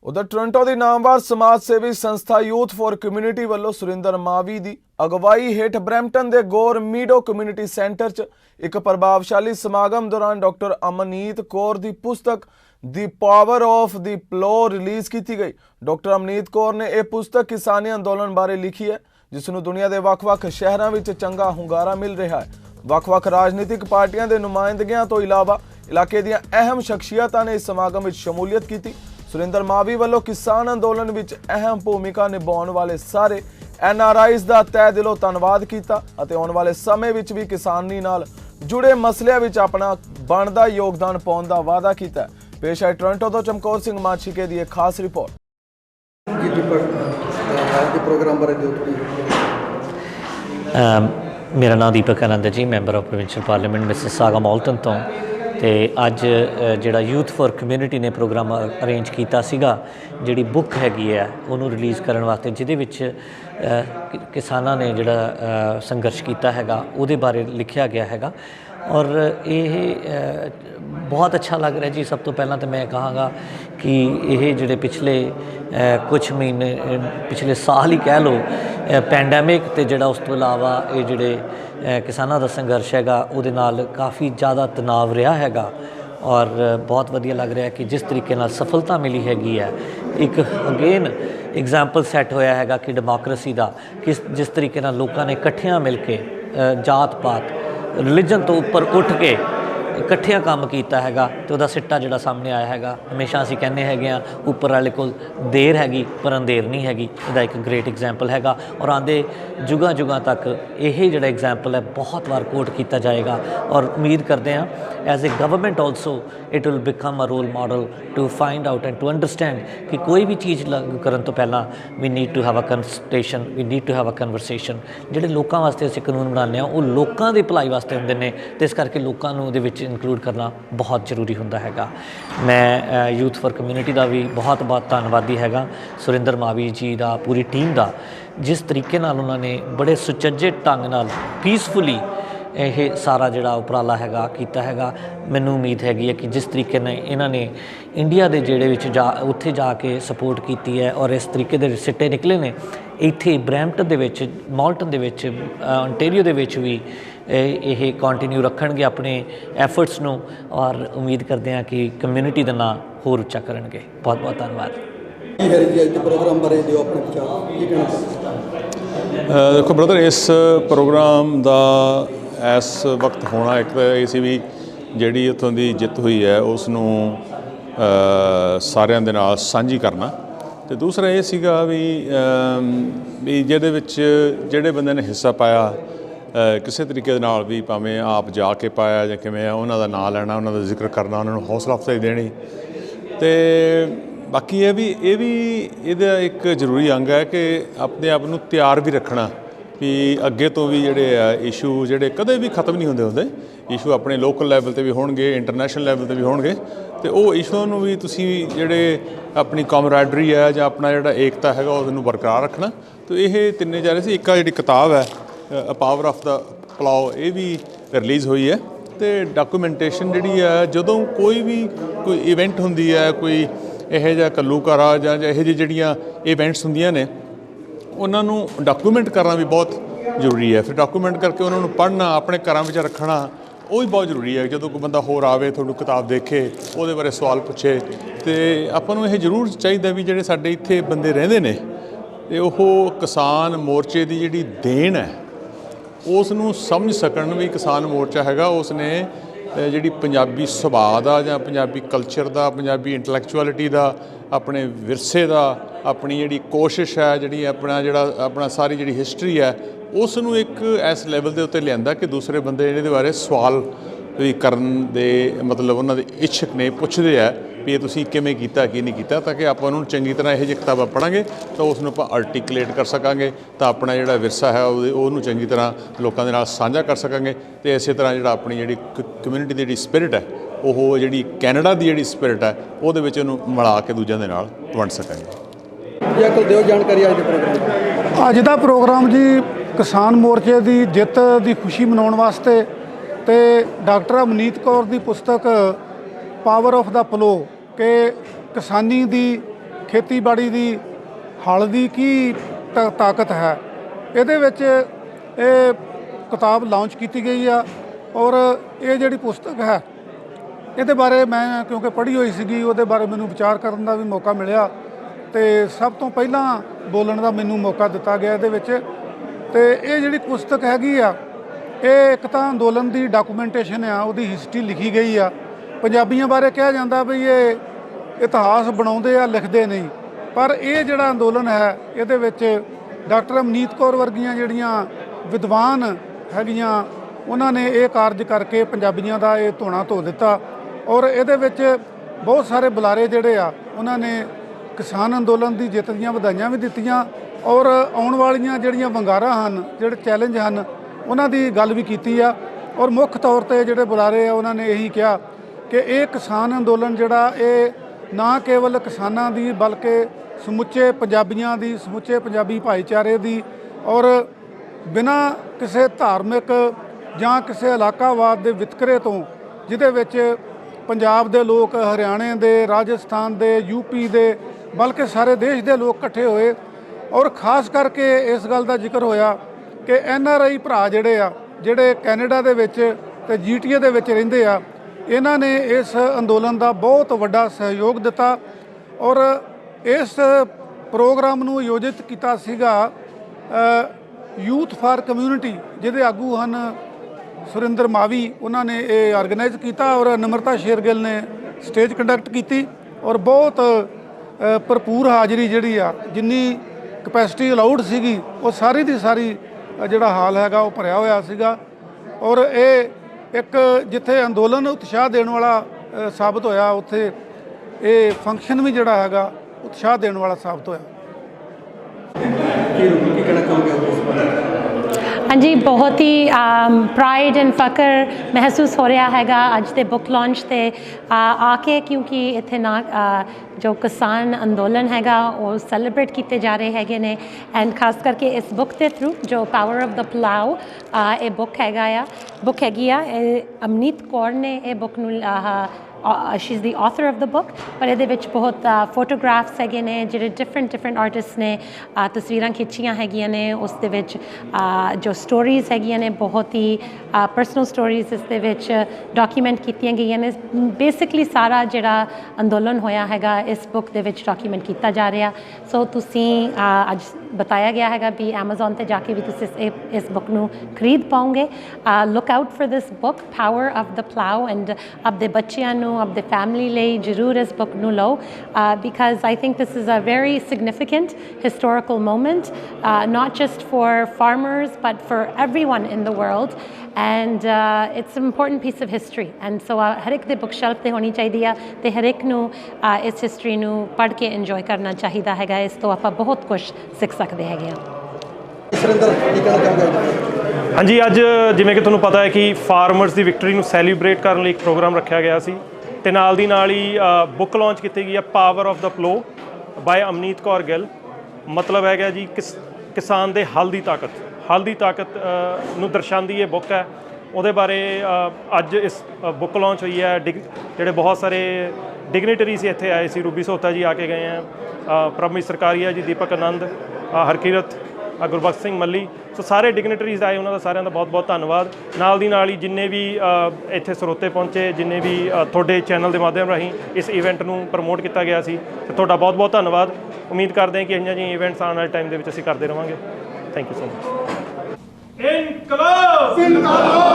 उधर टोरंटो की नामवर समाज सेवी संस्था यूथ फॉर कम्यूनिटी वालों सुरिंदर मावी की अगवाई हेठ ब्रैम्पटन के गोर मीडो कम्यूनिटी सेंटर च एक प्रभावशाली समागम दौरान डॉक्टर अमनीत कौर की पुस्तक दी power of the plough release की गई। डॉक्टर अमनीत कौर ने यह पुस्तक किसानी अंदोलन बारे लिखी है, जिसनों दुनिया के ਵੱਖ-ਵੱਖ शहरों में चंगा ਹੁੰਗਾਰਾ मिल रहा है। ਵੱਖ-ਵੱਖ राजनीतिक पार्टियां के नुमाइंदगियां तो इलावा इलाके ਦੀਆਂ अहम शख्सियतां ने इस समागम में शमूलियत की। सुरिंदर मावी वालों किसान अंदोलन में अहम भूमिका निभाने वाले सारे NRIs का तय दिलों धन्नवाद किया। आने वाले समय में भी किसानी नाल जुड़े मसलियां में अपना बनदा योगदान पाने का वादा किया। पेश है टोरंटो तो चमकौर सिंह माछीके की एक खास रिपोर्ट। मेरा नाम दीपक आनंद है जी, member of provincial parliament Mississauga Malton तो अज जिहड़ा यूथ फॉर कम्यूनिटी ने प्रोग्राम अरेंज किया सीगा, जिहड़ी बुक हैगी है उन्होंने रिलीज़ करने वास्ते, जिहदे विच किसानां ने जिहड़ा संघर्ष किया हैगा उहदे बारे लिखिया गया हैगा। और ये बहुत अच्छा लग रहा है जी। सब तो पहला तो मैं कहांगा कि ये जिहड़े पिछले कुछ महीने पिछले साल ही कह लो पैंडैमिक ते जिहड़ा उस तो इलावा ये जिहड़े किसानां दा संघर्ष हैगा उहदे नाल काफ़ी ज़्यादा तनाव रहा हैगा। और बहुत वधिया लग रहा है कि जिस तरीके नाल सफलता मिली हैगी है, एक अगेन एग्जाम्पल सैट होया हैगा कि डेमोक्रेसी का जिस तरीके नाल लोकां ने इकट्ठियां मिल के जात पात रिलीजन तो उपर उठ के इकट्ठिया काम किया हैगा तो वह सिट्टा जिहड़ा सामने आया हैगा। हमेशा असीं कहने हैगे आ उपर वाले कोल देर हैगी पर अंधेर नहीं हैगी, इसका एक ग्रेट एग्जाम्पल हैगा। और आंदे जुगां जुगां तक यही जिहड़ा एग्जाम्पल है बहुत बार कोट किया जाएगा। और उम्मीद करते हैं as a government also it will become a role model to find out and to understand कि कोई भी चीज़ लागू करन तो पहला we need to have a consultation, we need to have a conversation. जिहड़े लोकां वास्ते असीं कानून बनाने वो लोकां दी भलाई वास्ते हुंदे ने, ते इस करके लोकां नूं उहदे विच इंक्लूड करना बहुत जरूरी हुंदा हैगा। मैं यूथ फॉर कम्यूनिटी का भी बहुत बहुत धन्नवादी हैगा, सुरिंदर मावी जी का, पूरी टीम का, जिस तरीके नाल उन्होंने बड़े सुचज्जे ढंग नाल पीसफुली ये सारा जिहड़ा उपराला हैगा कीता हैगा। मैनूं उम्मीद हैगी है कि जिस तरीके ने इन्हां ने इंडिया के जिहड़े विच उत्थे जाके सपोर्ट की है और इस तरीके दे सिट्टे निकले ने इत्थे ब्रैम्पटन दे विच, मॉल्टन दे विच, ओंटारियो दे विच भी ये कंटिन्यू रखणगे अपने एफर्ट्स नूं। और उम्मीद करते हैं कि कम्यूनिटी का नाम होर उच्चा करनगे। बहुत बहुत धन्यवाद। देखो ब्रदर, इस प्रोग्राम का इस वक्त होना एक तो ये सी भी जिहड़ी उत्थों की जित हुई है उसनूं सारिਆਂ ਦੇ ਨਾਲ ਸਾਂਝੀ करना, तो दूसरा ये सीगा भी जिहदे विच जिहड़े बंदे ने हिस्सा पाया किसी तरीके दे नाल भी भावें आप जाके पाया जां किवें आ, उन्हां दा नाम लैना, उन्हां दा जिक्र करना, उन्हां नूं हौसला अफजाई देनी। तो बाकी ये भी इहदा एक जरूरी अंग है कि अपने आप नूं तैयार भी रखना कि अगे तो भी जिहड़े इशू जिहड़े कदे भी खत्म नहीं होंदे इशू अपने लोकल लैवल ते भी होणगे, इंटरनेशनल लैवल ते भी होणगे। तो वो इशूआं नूं भी तुसीं जिहड़े अपनी कॉमरैडरी है जां अपना जिहड़ा एकता हैगा उसनूं बरकरार रखना। तो ये तिन्ने जा रहे सी। एक जिहड़ी किताब है a power of the plough, ये भी रिलीज़ हुई है। तो डॉक्यूमेंटेशन जिहड़ी है जदों कोई इवेंट हुंदी है, कोई इहो जिहा घल्लूघारा जां इहो जी जिहड़ियां इवेंट्स हुंदियां ने उन्हां नूं डॉक्यूमेंट करना भी बहुत जरूरी है। फिर डॉक्यूमेंट करके उन्होंने पढ़ना, अपने घरां विच रखना, वो भी बहुत जरूरी है। जो कोई बंदा होर आवे तुहानूं किताब देखे उहदे बारे सवाल पूछे, तो आपां नूं ये जरूर चाहिए भी जिहड़े साडे इत्थे बंदे रहिंदे ने ते ओह किसान मोर्चे की जिहड़ी देन है उसनूं समझ सकण भी किसान मोर्चा हैगा उसने जिहड़ी पंजाबी सुभाਅ दा जां पंजाबी कल्चर दा, पंजाबी इंटलैक्चुअलिटी दा, अपने विरसे दा, अपनी जिहड़ी कोशिश है, जिहड़ी अपना सारी जिहड़ी हिस्टरी है उसनूं एक इस लैवल के उत्ते लिआंदा कि दूसरे बंदे इहदे बारे सवाल भी करन दे मतलब उन्हां दे इच्छुक ने, पुछदे आ भी ये तुसीं किवें कीता की नहीं कीता, ताकि आपां उन्हां नूं चंगी तरह इहो जी किताबां पढ़ांगे तो उसनूं आपां आर्टिकुलेट कर सकांगे, तो अपना जिहड़ा विरसा है ਉਹਨੂੰ चंगी तरह लोकां दे नाल साझा कर सकांगे। तो इस तरह जिहड़ा अपनी जिहड़ी कम्यूनिटी दी जिहड़ी स्पिरिट है ਉਹ ਜਿਹੜੀ कैनेडा की जिहड़ी स्पिरिट है ਉਹਦੇ ਵਿੱਚ ਉਹਨੂੰ ਮਿਲਾ ਕੇ ਦੂਜਿਆਂ ਦੇ ਨਾਲ ਵੰਡ ਸਕਾਂਗੇ। ਜਾਂ ਕੋਲ ਦਿਓ ਜਾਣਕਾਰੀ ਅੱਜ ਦੇ ਪ੍ਰੋਗਰਾਮ। ਅੱਜ ਦਾ ਪ੍ਰੋਗਰਾਮ ਜੀ किसान मोर्चे की जित की खुशी मनाने वास्ते तो डॉक्टर अमनीत कौर की पुस्तक पावर ऑफ द प्लो के किसानी की ਖੇਤੀਬਾੜੀ ਦੀ ਹਲ ਦੀ ਕੀ ਤਾਕਤ ਹੈ। ਇਹਦੇ ਵਿੱਚ ਇਹ ਕਿਤਾਬ ਲਾਂਚ ਕੀਤੀ ਗਈ ਆ ਔਰ ਇਹ ਜਿਹੜੀ ਪੁਸਤਕ ਹੈ ਇਹਦੇ ਬਾਰੇ ਮੈਂ ਕਿਉਂਕਿ ਪੜ੍ਹੀ ਹੋਈ ਸੀਗੀ, ਉਹਦੇ ਬਾਰੇ ਮੈਨੂੰ ਵਿਚਾਰ ਕਰਨ ਦਾ ਵੀ ਮੌਕਾ ਮਿਲਿਆ ਤੇ ਸਭ ਤੋਂ ਪਹਿਲਾਂ ਬੋਲਣ ਦਾ ਮੈਨੂੰ ਮੌਕਾ ਦਿੱਤਾ ਗਿਆ ਇਹਦੇ ਵਿੱਚ। ਤੇ ਇਹ ਜਿਹੜੀ ਪੁਸਤਕ ਹੈਗੀ ਆ ਇਹ ਇੱਕ ਤਾਂ ਅੰਦੋਲਨ ਦੀ ਡਾਕੂਮੈਂਟੇਸ਼ਨ ਆ, ਉਹਦੀ ਹਿਸਟਰੀ ਲਿਖੀ ਗਈ ਆ। ਪੰਜਾਬੀਆਂ ਬਾਰੇ ਕਿਹਾ ਜਾਂਦਾ ਵੀ ਇਹ ਇਤਿਹਾਸ ਬਣਾਉਂਦੇ ਆ, ਲਿਖਦੇ ਨਹੀਂ, ਪਰ ਇਹ ਜਿਹੜਾ ਅੰਦੋਲਨ ਹੈ ਇਹਦੇ ਵਿੱਚ ਡਾਕਟਰ ਅਮਨੀਤ ਕੌਰ ਵਰਗੀਆਂ ਜਿਹੜੀਆਂ ਵਿਦਵਾਨ ਹੈਗੀਆਂ ਉਹਨਾਂ ਨੇ ਇਹ ਕਾਰਜ ਕਰਕੇ ਪੰਜਾਬੀਆਂ ਦਾ ਇਹ ਧੋਣਾ ਧੋ ਦਿੱਤਾ। ਔਰ ਇਹਦੇ ਵਿੱਚ ਬਹੁਤ ਸਾਰੇ ਬੁਲਾਰੇ ਜਿਹੜੇ ਆ ਉਹਨਾਂ ਨੇ ਕਿਸਾਨ ਅੰਦੋਲਨ ਦੀ ਜਿੱਤ ਦੀਆਂ ਵਧਾਈਆਂ ਵੀ ਦਿੱਤੀਆਂ ਔਰ ਆਉਣ ਵਾਲੀਆਂ ਜਿਹੜੀਆਂ ਵੰਗਾਰਾਂ ਹਨ, ਜਿਹੜੇ ਚੈਲੰਜ ਹਨ, ਉਹਨਾਂ ਦੀ ਗੱਲ ਵੀ ਕੀਤੀ ਆ। ਔਰ ਮੁੱਖ ਤੌਰ ਤੇ ਜਿਹੜੇ ਬੁਲਾਰੇ ਆ ਉਹਨਾਂ ਨੇ ਇਹੀ ਕਿਹਾ ਕਿ ਇਹ ਕਿਸਾਨ ਅੰਦੋਲਨ ਜਿਹੜਾ ਇਹ ਨਾ ਕੇਵਲ ਕਿਸਾਨਾਂ ਦੀ ਬਲਕਿ ਸਮੁੱਚੇ ਪੰਜਾਬੀਆਂ ਦੀ, ਸਮੁੱਚੇ ਪੰਜਾਬੀ ਭਾਈਚਾਰੇ ਦੀ ਔਰ ਬਿਨਾਂ ਕਿਸੇ ਧਾਰਮਿਕ ਜਾਂ ਕਿਸੇ ਇਲਾਕਾਵਾਦ ਦੇ ਵਿਤਕਰੇ ਤੋਂ, ਜਿਹਦੇ ਵਿੱਚ ਪੰਜਾਬ ਦੇ ਲੋਕ, ਹਰਿਆਣੇ ਦੇ, ਰਾਜਸਥਾਨ ਦੇ, ਯੂਪੀ ਦੇ, ਬਲਕਿ ਸਾਰੇ ਦੇਸ਼ ਦੇ ਲੋਕ ਇਕੱਠੇ ਹੋਏ। ਔਰ ਖਾਸ ਕਰਕੇ ਇਸ ਗੱਲ ਦਾ ਜ਼ਿਕਰ ਹੋਇਆ ਕਿ NRI ਭਰਾ ਜਿਹੜੇ ਕੈਨੇਡਾ ਦੇ ਵਿੱਚ ਤੇ GTA ਦੇ ਵਿੱਚ ਰਹਿੰਦੇ ਆ, ਇਹਨਾਂ ਨੇ ਇਸ ਅੰਦੋਲਨ ਦਾ ਬਹੁਤ ਵੱਡਾ ਸਹਿਯੋਗ ਦਿੱਤਾ। ਔਰ ਇਸ ਪ੍ਰੋਗਰਾਮ ਨੂੰ ਆਯੋਜਿਤ ਕੀਤਾ ਸੀਗਾ ਯੂਥ ਫਾਰ ਕਮਿਊਨਿਟੀ, ਜਿਹਦੇ ਆਗੂ ਹਨ ਸੁਰਿੰਦਰ ਮਾਵੀ, ਉਹਨਾਂ ਨੇ ਇਹ ਆਰਗੇਨਾਈਜ਼ ਕੀਤਾ ਔਰ ਨਿਮਰਤਾ ਸ਼ੇਰਗਿੱਲ ਨੇ ਸਟੇਜ ਕੰਡਕਟ ਕੀਤੀ। ਔਰ ਬਹੁਤ ਭਰਪੂਰ ਹਾਜ਼ਰੀ ਜਿਹੜੀ ਆ, ਜਿੰਨੀ ਕਪੈਸਿਟੀ ਅਲਾਉਡ ਸੀਗੀ ਉਹ ਸਾਰੀ ਦੀ ਸਾਰੀ ਜਿਹੜਾ ਹਾਲ ਹੈਗਾ ਉਹ ਭਰਿਆ ਹੋਇਆ ਸੀਗਾ। ਔਰ ਇਹ ਇੱਕ ਜਿੱਥੇ ਅੰਦੋਲਨ ਉਤਸ਼ਾਹ ਦੇਣ ਵਾਲਾ ਸਾਬਤ ਹੋਇਆ, ਉੱਥੇ ਇਹ ਫੰਕਸ਼ਨ ਵੀ ਜਿਹੜਾ ਹੈਗਾ ਉਤਸ਼ਾਹ ਦੇਣ ਵਾਲਾ ਸਾਬਤ ਹੋਇਆ। ਕੀ ਕਹਿਣਾ ਚਾਹੋਗੇ ਉਸ ਬਾਰੇ? हाँ जी, बहुत ही प्राइड एंड फकर महसूस हो रहा हैगा अज दे बुक लॉन्च ते आके, क्योंकि इत्थे ना जो किसान अंदोलन हैगा वो सैलीब्रेट किए जा रहे हैगे ने। एंड खास करके इस बुक के थ्रू जो पावर ऑफ द प्लाउ ये बुक हैगा बुक हैगी अमनीत कौर ने ये book she is the author of the book. पर ये बहुत फोटोग्राफ्स हैगे ने जिहड़े डिफरेंट आर्टिस्ट ने तस्वीरां खिंचियां हैगियां ने। उस दे विच जो स्टोरीज़ हैगियां ने बहुत ही परसनल स्टोरीज़ इस दे विच डॉक्यूमेंट कीतियां गईयां ने। बेसिकली सारा जिहड़ा अंदोलन होया हैगा इस बुक दे विच डॉक्यूमेंट किया जा रहा। सो तुसीं अज बताया गया हैगा भी Amazon ते जाके भी तुसीं इस बुक नूं खरीद पाओगे। Look out for this book power of the plough and अपने बच्चों नूं अपने फैमिली ਲਈ ਜ਼ਰੂਰ ਇਸ बुक ਨੂੰ ਲਓ because I think this is a very significant historical moment not just for farmers but for everyone in the world and it's an important piece of history and so ਹਰ ਇੱਕ ਦੇ book shelf ਤੇ ਹੋਣੀ ਚਾਹੀਦੀ ਆ ਤੇ ਹਰ ਇੱਕ ਨੂੰ ਇਸ ਹਿਸਟਰੀ ਨੂੰ ਪੜ੍ਹ ਕੇ ਇੰਜੋਏ ਕਰਨਾ ਚਾਹੀਦਾ ਹੈਗਾ। ਇਸ ਤੋਂ ਆਪਾਂ ਬਹੁਤ ਕੁਝ ਸਿੱਖ ਸਕਦੇ ਹੈਗੇ ਆ। ਸੁਰਿੰਦਰ ਕੀ ਕਹਿਣਾ ਚਾਹੋਗੇ? ਹਾਂਜੀ, ਅੱਜ ਜਿਵੇਂ ਕਿ ਤੁਹਾਨੂੰ ਪਤਾ ਹੈ ਕਿ ਫਾਰਮਰਸ ਦੀ ਵਿਕਟਰੀ ਨੂੰ ਸੈਲੀਬ੍ਰੇਟ ਕਰਨ ਲਈ ਇੱਕ ਪ੍ਰੋਗਰਾਮ ਰੱਖਿਆ ਗਿਆ ਸੀ ਤੇ ਨਾਲ ਦੀ ਨਾਲ ਹੀ ਬੁੱਕ ਲਾਂਚ ਕੀਤੀ ਗਈ ਹੈ power of the plough by Amneet Kaur Gill. ਮਤਲਬ ਹੈਗਾ ਜੀ ਕਿਸਾਨ ਦੇ ਹਲ ਦੀ ਤਾਕਤ ਨੂੰ ਦਰਸਾਉਂਦੀ ਇਹ ਬੁੱਕ ਹੈ। ਉਹਦੇ ਬਾਰੇ ਅੱਜ ਇਸ ਬੁੱਕ ਲਾਂਚ ਹੋਈ ਹੈ। ਜਿਹੜੇ ਬਹੁਤ ਸਾਰੇ ਡਿਗਨਿਟਰੀਜ਼ ਇੱਥੇ ਆਏ ਸੀ, ਰੂਬੀ ਸੋਤਾ ਜੀ ਆ ਕੇ ਗਏ ਹੈ, ਪ੍ਰਭਮੀਤ ਸਰਕਾਰੀਆ ਜੀ, ਦੀਪਕ ਆਨੰਦ, ਹਰਕੀਰਤ, ਗੁਰਬਖਸ਼ ਸਿੰਘ ਮੱਲੀ, ਸੋ ਸਾਰੇ ਡਿਗਨਿਟਰੀਜ਼ ਆਏ, ਉਹਨਾਂ ਦਾ ਸਾਰਿਆਂ ਦਾ ਬਹੁਤ ਬਹੁਤ ਧੰਨਵਾਦ। ਨਾਲ ਦੀ ਨਾਲ ਹੀ ਜਿੰਨੇ ਵੀ ਇੱਥੇ ਸਰੋਤੇ ਪਹੁੰਚੇ, ਜਿੰਨੇ ਵੀ ਤੁਹਾਡੇ ਚੈਨਲ ਦੇ ਮਾਧਿਅਮ ਰਾਹੀਂ ਇਸ ਇਵੈਂਟ ਨੂੰ ਪ੍ਰਮੋਟ ਕੀਤਾ ਗਿਆ ਸੀ, ਤੇ ਤੁਹਾਡਾ ਬਹੁਤ ਬਹੁਤ ਧੰਨਵਾਦ। ਉਮੀਦ ਕਰਦੇ ਹਾਂ ਕਿ ਇਹੀਆਂ ਜਿਹੀਆਂ ਇਵੈਂਟਸ ਆਉਣ ਵਾਲੇ ਟਾਈਮ ਦੇ ਵਿੱਚ ਅਸੀਂ ਕਰਦੇ ਰਹਾਂਗੇ। Thank you so much. ਇਨਕਲਾਬ ਜ਼ਿੰਦਾਬਾਦ।